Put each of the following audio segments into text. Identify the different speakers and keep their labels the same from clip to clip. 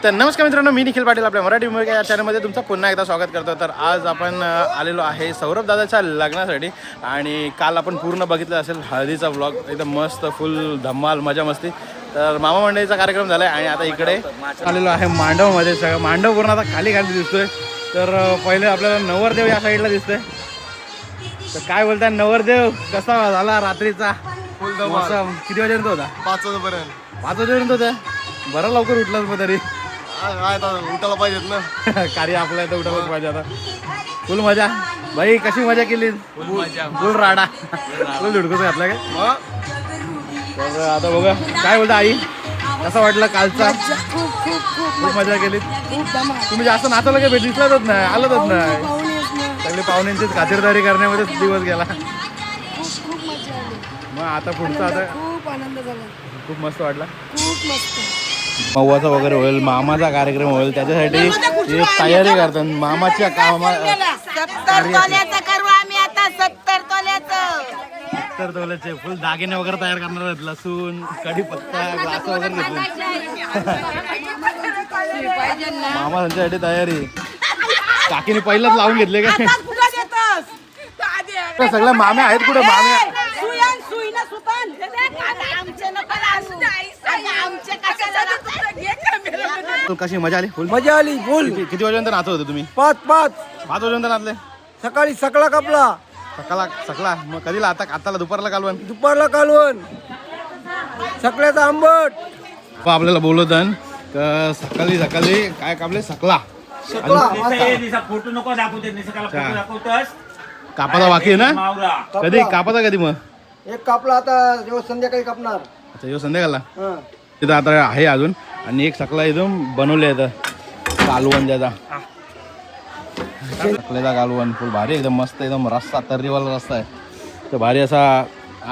Speaker 1: तर नमस्कार मित्रांनो, मी निखिल पाटील आपल्या मराठी मूवी या चॅनलमध्ये तुमचं पुन्हा एकदा स्वागत करतो. तर आज आपण आलेलो आहे सौरभ दादाच्या लग्नासाठी. आणि काल आपण पूर्ण बघितलं असेल हळदीचा व्लॉग, एकदम मस्त फुल धम्माल मजा मस्ती. तर मामा मंडळीचा कार्यक्रम झाला आहे आणि आता इकडे आलेलो आहे मांडवमध्ये. सगळं मांडव पूर्ण आता खाली खाली दिसतोय. तर पहिले आपल्याला नवरदेव या साईडला दिसतोय. तर काय बोलताय नवरदेव, कसा झाला रात्रीचा मौसम? किती वाजेपर्यंत होता?
Speaker 2: 5 वाजेपर्यंत.
Speaker 1: 5 वाजेपर्यंत होता. बरं लवकर उठलास मग तरी.
Speaker 2: उठायला पाहिजेत ना.
Speaker 1: कार्य आपल्या इथं उठायलाच पाहिजे. आता फुल मजा भाई. कशी मजा केली? फुल राडा, फुल धुडकूस घातला काय? तर आता बघा काय बोलता आई, कसं वाटलं कालचा? खूप मजा केली. तुम्ही जास्त नाचवलं काय? दिसलाच नाही, आलंच नाही. सगळे पाहुण्यांचीच खातिरदारी करण्यामध्येच दिवस गेला. मग आता पुढचा आता
Speaker 3: खूप आनंद झाला.
Speaker 1: खूप मस्त वाटला.
Speaker 3: खूप मस्त.
Speaker 1: मव्वाचा वगैरे होईल, मामाचा कार्यक्रम होईल, त्याच्यासाठी हे तयारी करतात. मामाच्या कामा
Speaker 3: 70 तोल्याचं करू आम्ही आता. 70 तोल्याचं.
Speaker 1: 70 तोल्याचे फुल दागिने वगैरे तयार करणार आहेत. लसूण, कढीपत्ता, ग्लास वगैरे घेतले. मामा त्यांच्यासाठी तयारी. काकीने पहिलाच लावून घेतले काय? सगळ्या माम्या आहेत कुठे? माम्या कशी मजा आली? फुल
Speaker 2: मजा आली फुल.
Speaker 1: किती वाजेपर्यंत नाचत होते तुम्ही?
Speaker 2: 5
Speaker 1: वाजेपर्यंत नाचले.
Speaker 2: सकाळी सकला कापला,
Speaker 1: सकला. मग कधीला आता दुपारला कालवण?
Speaker 2: दुपारला कालवण, सकल्याचा आंबट.
Speaker 1: आपल्याला बोलत सकाळी काय कापले? सकला.
Speaker 4: फोटो नको दाखवते.
Speaker 1: कापाचा बाकी आहे ना? कधी कापाचा? कधी मग?
Speaker 2: एक कापला आता, जेव्हा संध्याकाळी कापणार.
Speaker 1: अच्छा, येऊ संध्याकाळला.
Speaker 2: हं.
Speaker 1: तिथं आता आहे अजून. आणि एक सकला इथून बनवले आता कालवण त्याचा. सकलेचा कालवण फुल भारी, एकदम मस्त, एकदम रस्सा, तर्रीवाला रस्सा आहे. तर भारी असा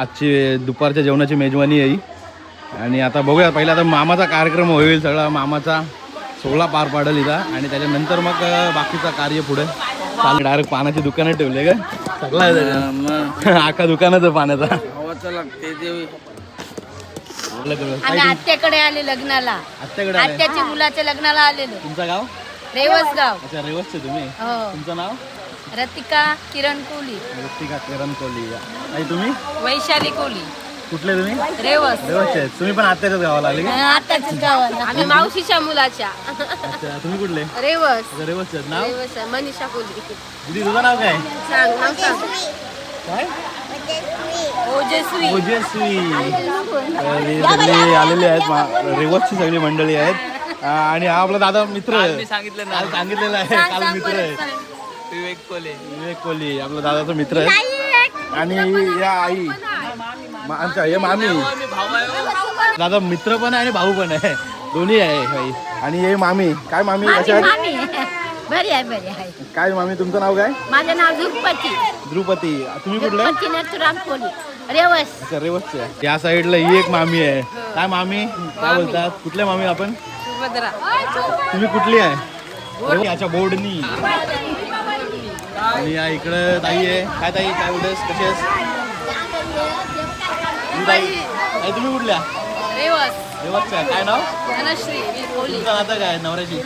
Speaker 1: आजची दुपारच्या जेवणाची मेजवानी आहे. आणि आता बघूया, पहिला आता मामाचा कार्यक्रम होईल. सगळा मामाचा सोहळा पार पाडेल इथं. आणि त्याच्यानंतर मग बाकीचं कार्य पुढे चालेल. डायरेक्ट पाण्याची दुकानं ठेवले का? सगळा आहे आका दुकानाचं पाण्याचा.
Speaker 3: आम्ही आत्याकडे आले लग्नाला.
Speaker 1: आत्याकडे आले.
Speaker 3: आत्याच्या मुलाच्या लग्नाला आलेलो.
Speaker 1: तुमचं गाव?
Speaker 3: रेवसगाव.
Speaker 1: अच्छा, रेवसचे तुम्ही.
Speaker 3: हो.
Speaker 1: तुमचं नाव?
Speaker 3: रतिका किरण कोहली.
Speaker 1: रतिका किरण कोहली. आणि तुम्ही
Speaker 3: वैशाली कोहली.
Speaker 1: कुठले तुम्ही?
Speaker 3: रेवस.
Speaker 1: रेवसचे आहेत. तुम्ही पण आत्याच्याच गावाला आले का?
Speaker 3: आत्याच्याच गावाला. आम्ही मावशीच्या मुलाच्या.
Speaker 1: अच्छा, तुम्ही कुठले?
Speaker 3: रेवस.
Speaker 1: अच्छा, रेवसचे आहेत. नाव?
Speaker 3: रेवस मनीषा कोहली.
Speaker 1: दीदी तुझं नाव काय?
Speaker 3: सांग नाव सांग.
Speaker 1: काय?
Speaker 3: ओजस्वी.
Speaker 1: ओजस्वी. तर हे सगळे आलेले आहेत. रेवसची सगळी मंडळी आहेत. आणि हा आपला दादा मित्र आहे. सांगितलेलं आहे काल मित्र आहे. विवेक कोहली आपला दादाचा मित्र आहे. आणि या आई आमच्या हे मामी. दादा मित्र पण आहे आणि भाऊ पण आहे, दोन्ही आहे भाई. आणि हे मामी. काय मामी कशा आहेत?
Speaker 3: बरी आहे, बरी आहे.
Speaker 1: काय मामी, तुमचं नाव काय?
Speaker 3: माझं नाव द्रुपती.
Speaker 1: द्रुपती. तुम्ही कुठलं?
Speaker 3: नथुराम कोहली. रेवस.
Speaker 1: अच्छा, रेवसचे. या साईडला ही एक मामी आहे. काय मामी, काय बोलतात? कुठल्या मामी आपण? तुम्ही कुठली आहे? अच्छा, बोर्डनी. आणि या इकडं ताई आहे. काय ताई, काय बोलतेस? कशी आहेस ताई? तुम्ही कुठल्या?
Speaker 3: रेवस.
Speaker 1: रेवसच्या. काय नाव?
Speaker 3: धनश्री कोहली.
Speaker 1: तुमचं नातं काय? नवऱ्याची?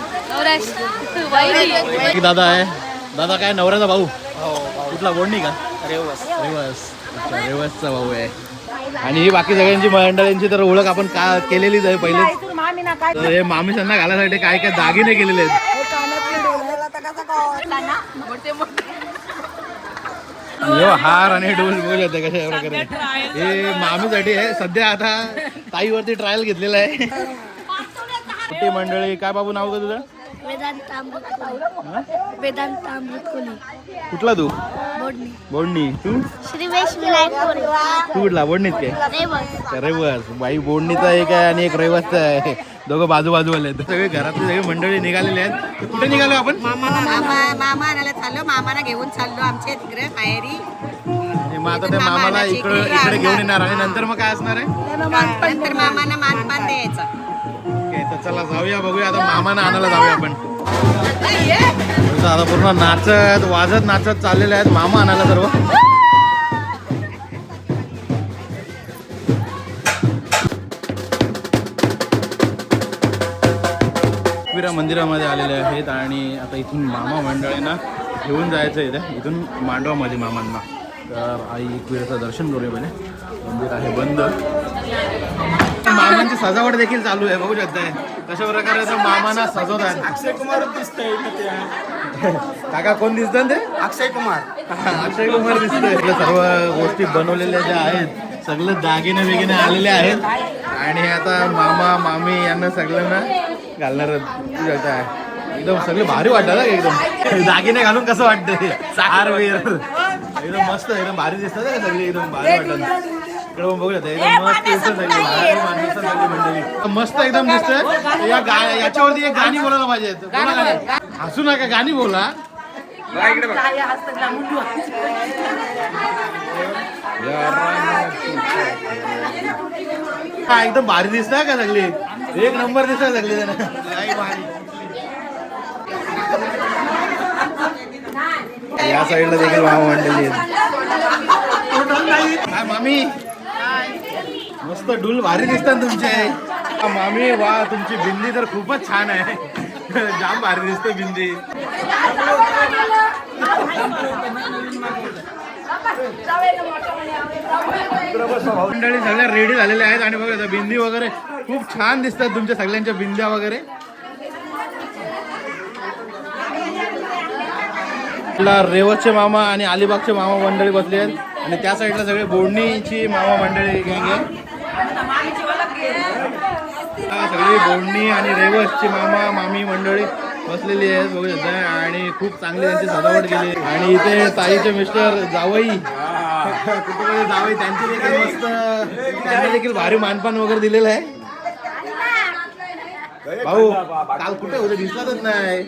Speaker 3: वैरी.
Speaker 1: दादा आहे. दादा काय? नवऱ्याचा भाऊ? कुठला? बोर्डनी का? रेवस. अच्छा, रेवसचा भाऊ आहे. आणि ही बाकी सगळ्यांची मंडळींची तर ओळख आपण का केलेलीच आहे पहिलेच. तर हे मामीसांना घालायसाठी काय काय दागिने केलेले आहेत. हार आणि डोल बोल होते कशा प्रकारे. हे मामीसाठी आहे. सध्या आता ताईवरती ट्रायल घेतलेला आहे. मोठी मंडळी. काय बाबू नाव का तुझं?
Speaker 3: वेदांत अमृत कोहली.
Speaker 1: कुठला तू?
Speaker 3: बोडणी.
Speaker 1: बोडणी. तू?
Speaker 3: श्रीवेश विनायक कोहली.
Speaker 1: तू कुठला? बोडणीत काय?
Speaker 3: रेवस.
Speaker 1: रेवस. बाई बोडणीचा एक आहे आणि एक रेवसचा आहे. दोघं बाजूबाजूवाले आहेत. सगळे घरातली सगळी मंडळी निघालेली आहेत. तर कुठे निघालो आपण?
Speaker 3: मामा आणायला चाललो. मामाला घेऊन चाललो आमच्या तिकडे माहेरी.
Speaker 1: आणि मग आता ते मामाला इकडे घेऊन येणार. आणि नंतर मग काय असणार आहे?
Speaker 3: नंतर मामाला मानपान द्यायचा.
Speaker 1: ओके, तर चला जाऊया, बघूया आता मामाना आणायला जाऊया आपण. आता पूर्ण नाचत वाजत चाललेले आहेत मामा आणायला सर्व. मंदिरामध्ये आलेले आहेत आणि आता इथून मामा मंडळींना घेऊन जायचं आहे इथे इथून मांडवामध्ये मामांना. तर आई एकविरेचं दर्शन करूया पहिले. मंदिर आहे बंद. मामांची सजावट देखील चालू आहे, बघू शकताय कशा प्रकारे तर मामांना सजवतात.
Speaker 2: अक्षय कुमार दिसतंय
Speaker 1: काका कोण दिसतात ते?
Speaker 2: अक्षय कुमार.
Speaker 1: अक्षय कुमार दिसतोय. सर्व गोष्टी बनवलेल्या ज्या आहेत सगळे दागिने बिगिने आलेले आहेत आणि आता मामा मामी यांना सगळ्यांना घालणार आहे. एकदम सगळे भारी वाटतात ना एकदम. दागिने घालून कसं वाटतंय हार वीर एकदम मस्त एकदम भारी दिसतात ना सगळे एकदम भारी वाटतात. इकडे बघू शकता एकदम मस्त दिसतात सगळे भारी माणसं सगळी मंडळी मस्त एकदम दिसतंय. याच्यावरती एक गाणी बोलायला पाहिजे. बोला गाणी. हसू नका गाणी बोला. हा एकदम भारी दिसत का सगळी एक नंबर दिसत सगळी जण. या साईडला देखील मामा मंडळी काय मामी मस्त डुल भारी दिसतात तुमचे. मामी वा तुमची बिंदी तर खूपच छान आहे. जाम भारी दिसते बिंदी. मंडळी सगळ्या रेडी झालेल्या आहेत आणि बघा बिंदी वगैरे खूप छान दिसतात तुमच्या सगळ्यांच्या बिंद्या वगैरे. रेवसचे मामा आणि अलिबागचे मामा मंडळी बसले आहेत आणि त्या साईडला सगळे बोडणीची मामा मंडळी सगळी बोडणी आणि रेवसची मामा मामी मंडळी बसलेली आहेत बघू शकता. आणि खूप चांगली त्यांची सजावट केली आणि इथे ताईचे मिस्टर जावई कुठे जावई त्यांची देखील मस्त त्यांना देखील भारी मानपान वगैरे दिलेलं आहे. भाऊ काल कुठे होते दिसलाच नाही.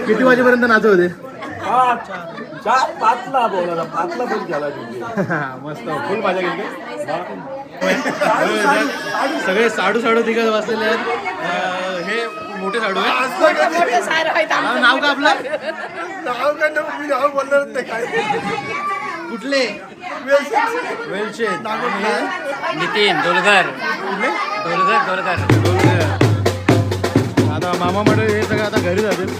Speaker 1: किती वाजेपर्यंत नाचत होते?
Speaker 2: 5ला बोला 5ला पण झाला.
Speaker 1: मस्त फुल मजा गेली. सगळे साडू तिघं बसलेले आहेत. हे मोठे साडू आहेत. नाव का आपलं?
Speaker 2: नाव काय नाव बोलणार नाही काय.
Speaker 1: कुठले? वेलचे.
Speaker 4: नितीन डोलकर.
Speaker 1: आता मामा मंडळी हे सगळं आता घरी जातील.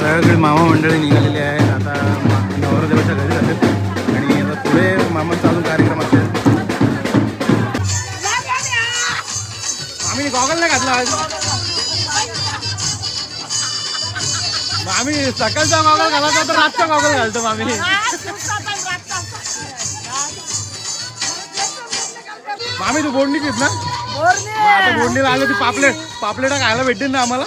Speaker 1: सगळीकडे मामा मंडळी निघालेली आहे. आता नवरदेवाच्या घरी जातात आणि आता पुढे मामांचा अजून कार्यक्रम असेल. आम्ही गॉगल नाही घातला आज. आम्ही सकाळचा गॉगल घालायचा तर रातचा गॉगल घालतो आम्ही. मामी तू बोडणीच ना? आता बोडणीला आलो ती पापलेटा खायला भेटेल ना आम्हाला.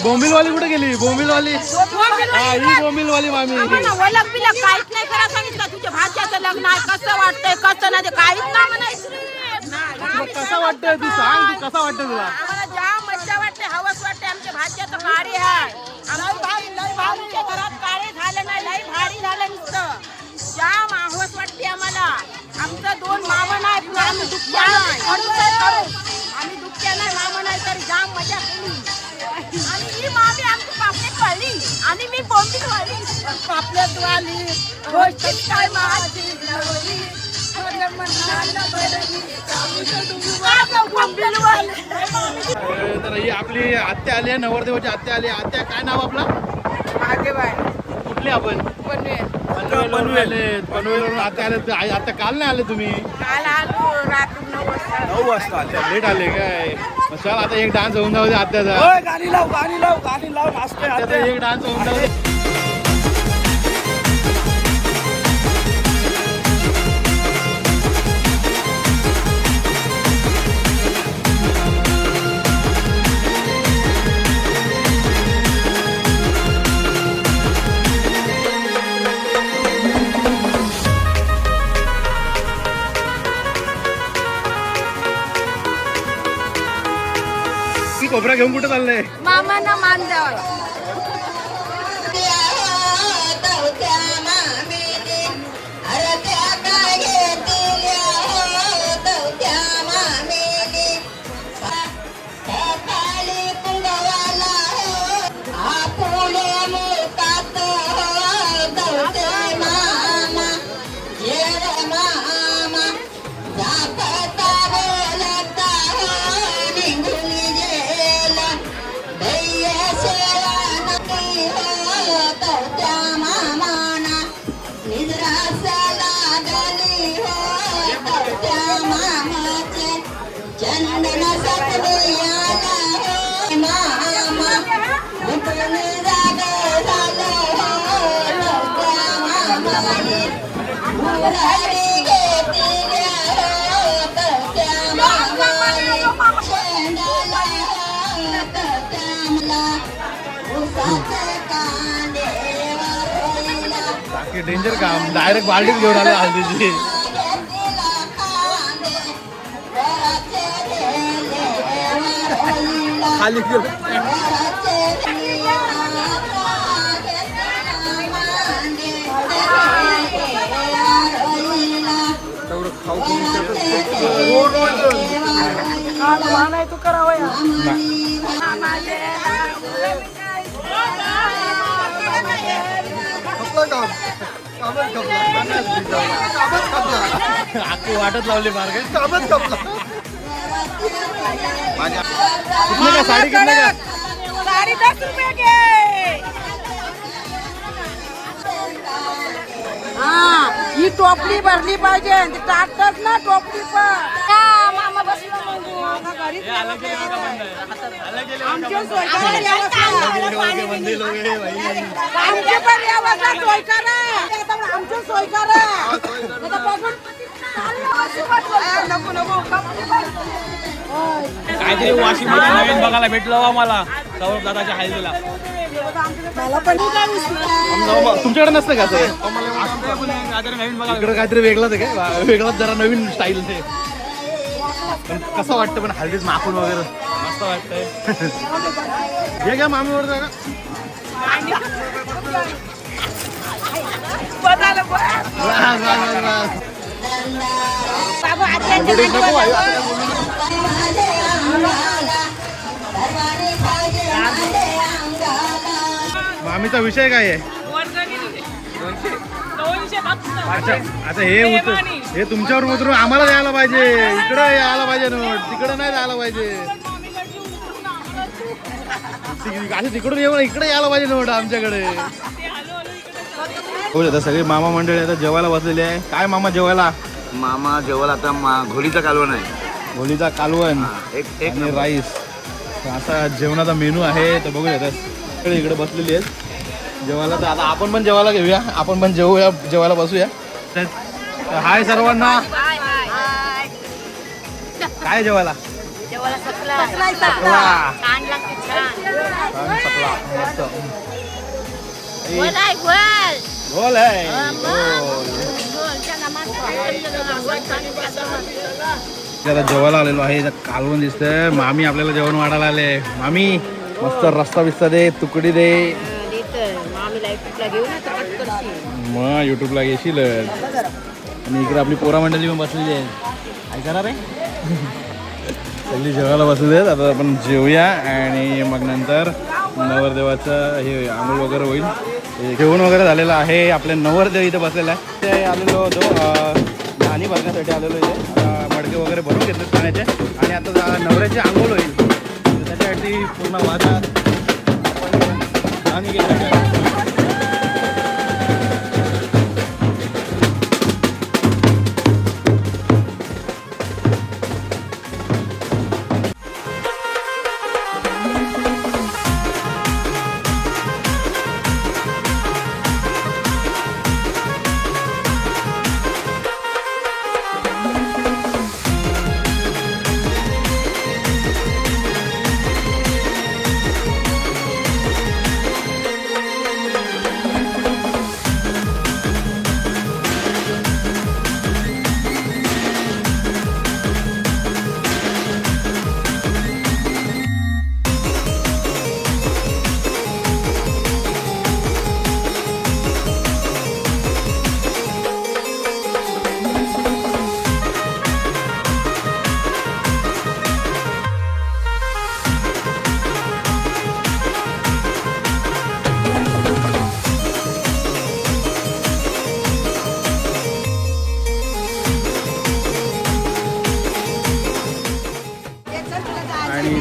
Speaker 1: बोंबिलवाली कुठे गेली? बोंबिलवाली ही बोंबिलवाली मामी.
Speaker 3: ओळख बिलक काहीच नाही करा सांगितलं. तुझ्या भाच्याचं लग्न आहे कसं वाटतंय कसं नाही काहीच नाही म्हणायचं.
Speaker 1: कसं वाटतंय तू सांग. तू कसं वाटतंय तुला?
Speaker 3: आम्हाला जाम मज्जा वाटते हवस वाटते. आमच्या भाच्याचं कार्य आहे. आमच्या घरात कार्य झालं नाही लई भारी झालं नुसतं. जाम हवस वाटते आम्हाला. आमचं 2 मामा नाही आम्ही दुःख्या नाही. आम्ही दुःख्या नाही मामा नाही तर जाम मजा केली. आणि ही मामी आमची पापलेट वाली आणि मी बोंबील वाली. पापलेट वाली गोष्टी काय माझी नवली.
Speaker 1: तर ही आपली आत्या आली आहे. नवरदेवाची आत्या आली. आत्या काय नाव आपलं? कुठले आपण? पनवेलवरून आत्या आले. आता काल नाही आले तुम्ही?
Speaker 3: काल आलो रात्री 9 वाजता.
Speaker 1: लेट आले काय? चल आता एक डान्स होऊन जाऊ दे आत्याचा.
Speaker 2: गाणी लाव
Speaker 1: आत्याचा एक डान्स होऊन जाऊ दे. कोपरा घेऊन कुठे चाललंय?
Speaker 3: मामांना मान द्यावा.
Speaker 1: डेंजर काम, डायरेक्ट बाल्टीत घेऊन आले हळदीची. खाली
Speaker 3: तू करावं
Speaker 1: आखी वाटत लावली मार्ग.
Speaker 2: कामच कपला.
Speaker 1: कितने का साडी, कितने का?
Speaker 3: साडी 10 रुपये के. हा, ही टोपली भरली पाहिजे. टाकतात ना टोपली पण. मामा बसला घरी आमच्या सोय करा. आमच्या पण यावं सोय करा. आमच्या सोय करा. नको नको
Speaker 4: काहीतरी वाशिम नवीन बघायला भेटलं आम्हाला सौरभ दादाच्या हल्दीला.
Speaker 3: मला पण
Speaker 1: तुमच्याकडे नसतं का असं?
Speaker 4: नवीन बघायला
Speaker 1: इकडे काहीतरी वेगळंच आहे काय? वेगळंच जरा नवीन स्टाईल ते. पण कसं वाटतं पण हल्दीच माखून वगैरे
Speaker 4: मस्त वाटतंय.
Speaker 1: हे घ्या मामीवर जागा. मामीचा विषय काय आहे? अच्छा, आता हे तुमच्यावर उतरून आम्हाला द्यायला पाहिजे. इकडे यायला पाहिजे नोट, तिकडे नाही द्यायला पाहिजे. असं तिकडून येऊन इकडे यायला पाहिजे नोट आमच्याकडे. हो, आता सगळे मामा मंडळी आता जेवायला बसलेले आहे. काय मामा जेवायला?
Speaker 2: मामा जेवायला आता घोडीचा कालवण आहे.
Speaker 1: होलीचा कालवण
Speaker 2: एक
Speaker 1: आणि राईस. असा जेवणाचा मेनू आहे. तर बघूया आता इकडे बसलेली आहेत जेवायला. तर आता आपण पण जेवायला घेऊया. आपण पण जेवायला बसूया. तर हाय सर्वांना. काय जेवायला? बोल आहे. आता जेवायला आलेलो आहे. कालवण दिसतंय. मामी आपल्याला जेवण वाढायला आले. मामी मस्त रस्ता बिस्ता दे, तुकडी दे. मग युट्यूबला घेशील. आणि इकडे आपली पोरा मंडळी पण बसलेली आहे. काय करा रे? सगळी जेवायला बसलेली आहेत. आता आपण जेवूया आणि मग नंतर नवरदेवाचं हे आंघोळ वगैरे होईल. जेवण वगैरे झालेलं आहे. आपले नवरदेव इथे बसलेला आहे. ते आलेलो होतो पाणी भरण्यासाठी आलेलो इथे. मडके वगैरे भरून घेतले पाण्याचे. आणि आता नवऱ्याची आंघोळ होईल. त्याच्यासाठी पूर्ण वादात पाणी घेतलं.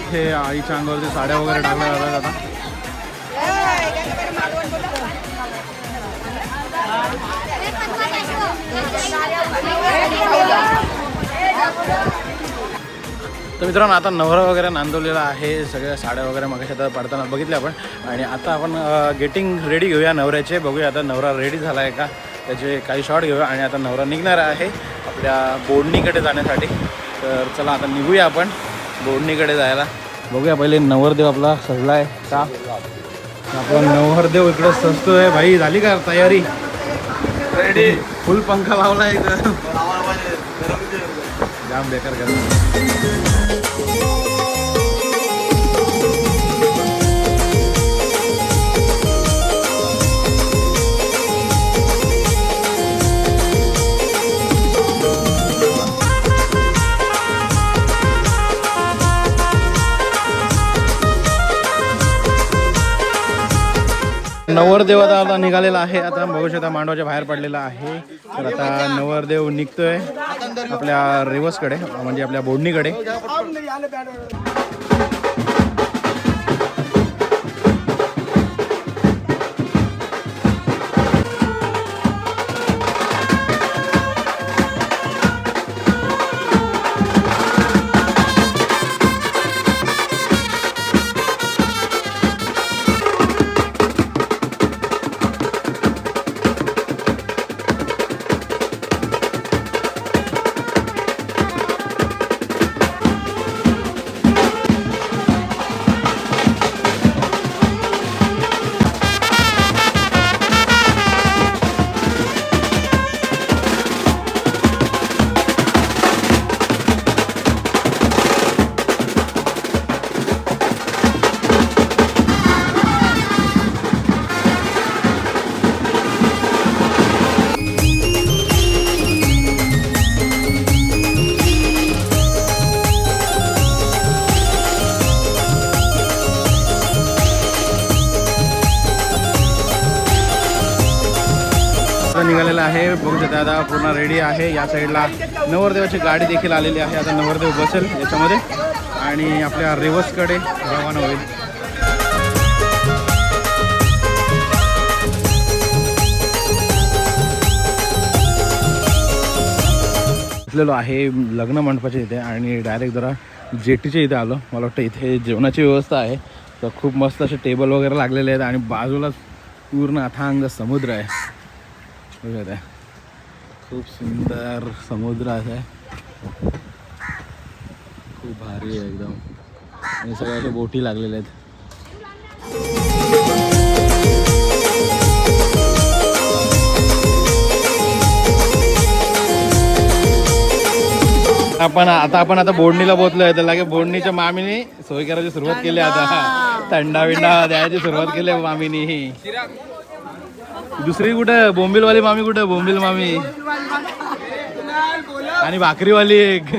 Speaker 1: इथे आईच्या अंगावरती साड्या वगैरे टाकल्या जातात आता. तर मित्रांनो आता नवरा वगैरे नांदवलेला आहे. सगळ्या साड्या वगैरे मगाशी आता पडताना बघितले आपण. आणि आता आपण गेटिंग रेडी घेऊया नवऱ्याचे. बघूया आता नवरा रेडी झाला आहे का, त्याचे काही शॉट घेऊया. आणि आता नवरा निघणार आहे आपल्या बोडणीकडे जाण्यासाठी. तर चला आता निघूया आपण बोडणीकडे जायला. बघूया पहिले नवरदेव आपला सजला आहे का. आपला नवरदेव इकडे सजतोय. भाई झाली का तयारी? रेडी. फुल पंखा लावला इथं. जाम बेकार गरम. नवरदेव आता निघालेला आहे. आता बघू शकता मांडवाच्या बाहेर पडलेला आहे. तर आता नवरदेव निघतोय आपल्या रिव्हर्सकडे, म्हणजे आपल्या बोडणीकडे. निघालेला आहे. बघू शकता आता पूर्ण रेडी आहे. या साईडला नवरदेवाची गाडी देखील आलेली आहे. आता नवरदेव बसेल याच्यामध्ये आणि आपल्या रिव्हर्सकडे रवाना होईल. बसलेलो आहे लग्न मंडपाच्या इथे आणि डायरेक्ट जरा जेटीच्या इथे आलो. मला वाटतं इथे जेवणाची व्यवस्था आहे. तर खूप मस्त असे टेबल वगैरे लागलेले आहेत आणि बाजूलाच पूर्ण अथांग समुद्र आहे. बघा खूप सुंदर समुद्र आहे. खूप भारी आहे एकदम. आणि सगळ्या अशा बोटी लागलेल्या आहेत. आपण आता बोडणीला पोहोचलोय. तर लागे बोडणीच्या मामीने सोय करायची सुरुवात केली. आता थंडा विंडा द्यायची सुरुवात केली मामीनी. दुसरी कुठं बोंबिलवाली मामी, कुठं बोंबिल मामी आणि भाकरीवाली एक.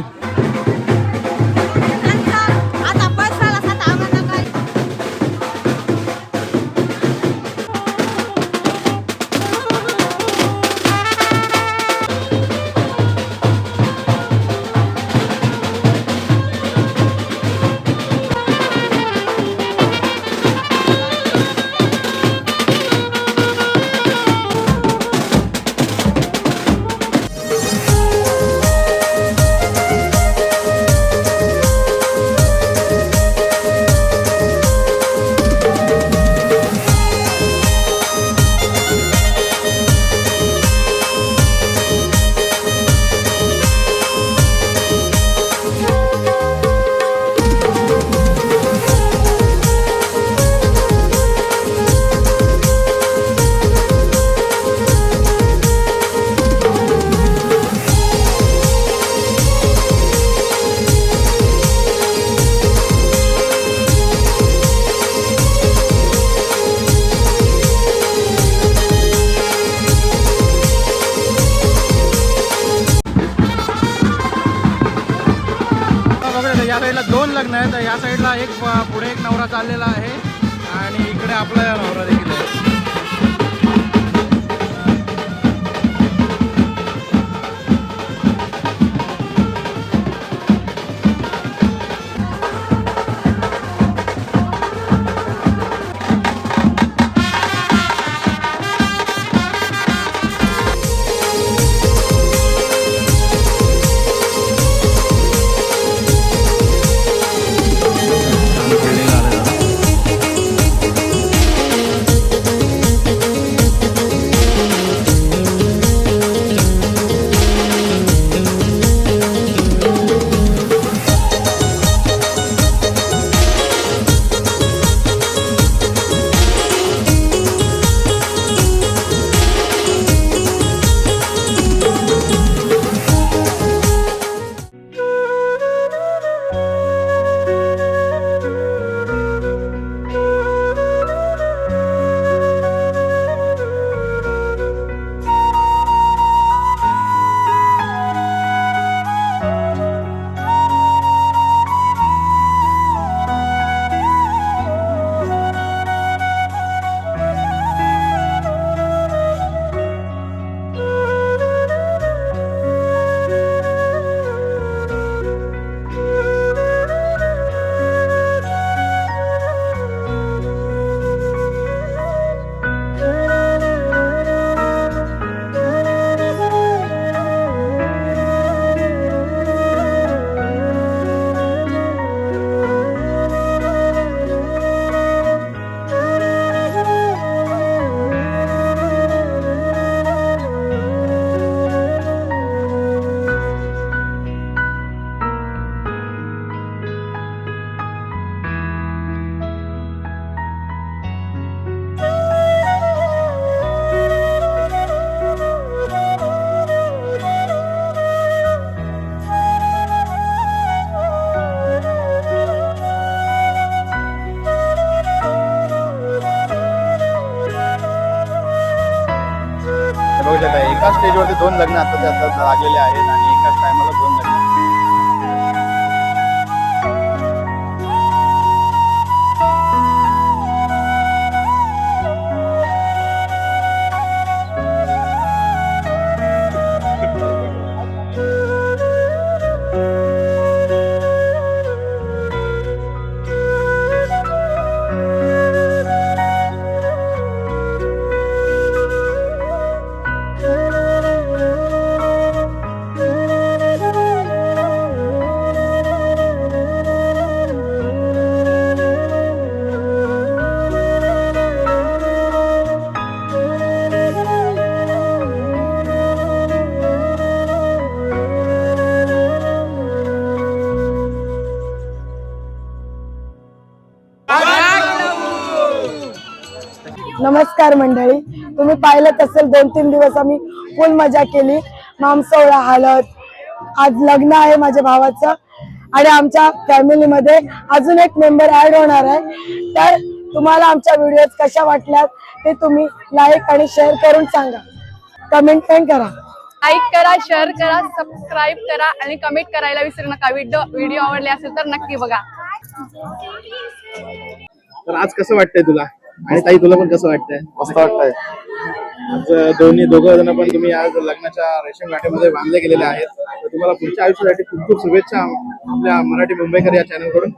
Speaker 1: या साईडला दोन लग्न आहेत. या साईडला एक पुढे एक नवरा चाललेला आहे आणि इकडे आपला नवरा देखील आहे. आश्रममध्ये 2 लग्न आता लागलेले आहेत आणि एकाच टायमाला 2 लग्न.
Speaker 5: नमस्कार मंडळी, तुम्ही पाहिलं असेल 2-3 दिवस आम्ही फुल मजा केली. मामसोळा, हळद, आज लग्न आहे माझ्या भावाचं आणि आमच्या फॅमिलीमध्ये अजून एक मेंबर ऍड होणार आहे. तर तुम्हाला आमच्या व्हिडिओज कशा वाटल्यात ते तुम्ही लाईक आणि शेअर करून सांगा, कमेंट पण करा.
Speaker 6: लाईक करा, शेअर करा, सबस्क्राईब करा आणि कमेंट करायला विसरू नका. व्हिडिओ आवडले असेल तर नक्की बघा.
Speaker 1: तर आज कसं वाटतंय तुला आणि ताई तुला पण कसं वाटतंय?
Speaker 2: मस्त वाटतंय.
Speaker 1: आज दोघं जण पण तुम्ही आज लग्नाच्या रेशन गाठीमध्ये बांधले गेलेले आहेत. तर तुम्हाला पुढच्या आयुष्यासाठी खूप खूप शुभेच्छा आपल्या मराठी मुंबईकर या चॅनलकडून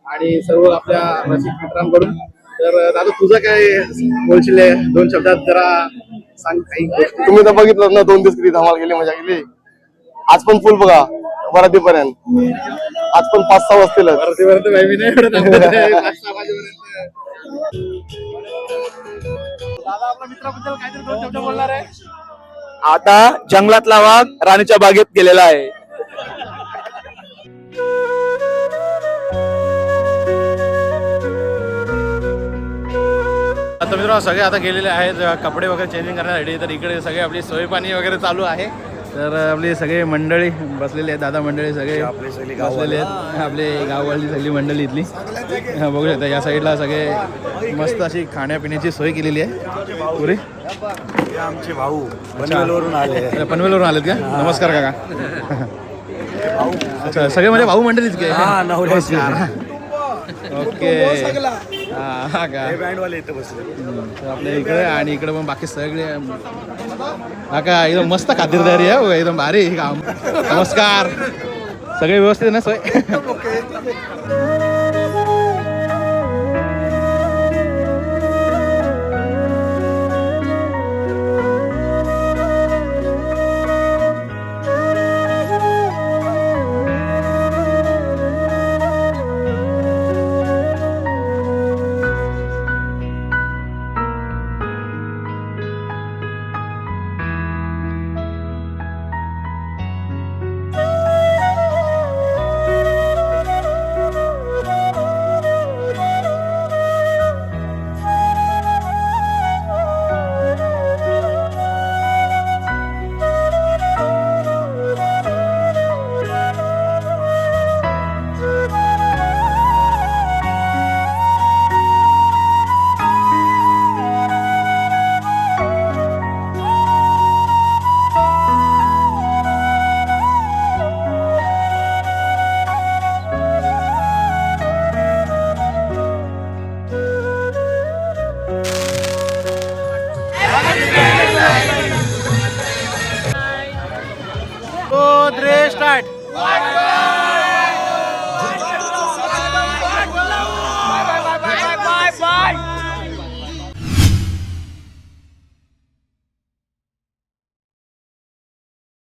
Speaker 1: आणि सर्व आपल्या रसिक मित्रांकडून. तर दादा तुझं काय बोलशील 2 शब्दात जरा सांग काही गोष्टी.
Speaker 7: तुम्ही तर बघितलं ना 2 दिवस किती धमाल गेली, मजा गेली. आज पण फुल बघा वरातीपर्यंत, आज पण 5-6 वाजतील.
Speaker 1: वरतीपर्यंत बाई मी नाही एवढं थांबतोय. 5-6 वाजेपर्यंत. दादा आपल्या मित्राबद्दल काहीतरी 2 शब्द बोलणार आहे.
Speaker 2: आता जंगलातला वाघ राणीच्या बागेत गेलेला आहे.
Speaker 1: आता मित्रांनो सगळे आता गेलेले आहेत कपडे वगैरे चेंजिंग करण्यासाठी. तर इकडे सगळे आपली सोय पाणी वगैरे चालू आहे. तर आपली सगळे मंडळी बसलेली आहेत, दादा मंडळी सगळे बसलेले आहेत. आपले गाववाली सगळी मंडळी इथली बघू शकता. या साईडला सगळे मस्त अशी खाण्यापिण्याची सोय केलेली आहे पुरी.
Speaker 2: आमचे भाऊ पनवेलवरून आले.
Speaker 1: पनवेलवरून आलेत का? नमस्कार काका. अच्छा सगळे म्हणजे भाऊ मंडळीच काय? ओके हा का
Speaker 2: बँडवाले इथे बसले.
Speaker 1: तर आपल्या इकडे आणि इकडे पण बाकी सगळे काका एकदम मस्त खातिरदारी आहे एकदम भारी काम. नमस्कार. सगळे व्यवस्थित ना सोय? स्टार्ट.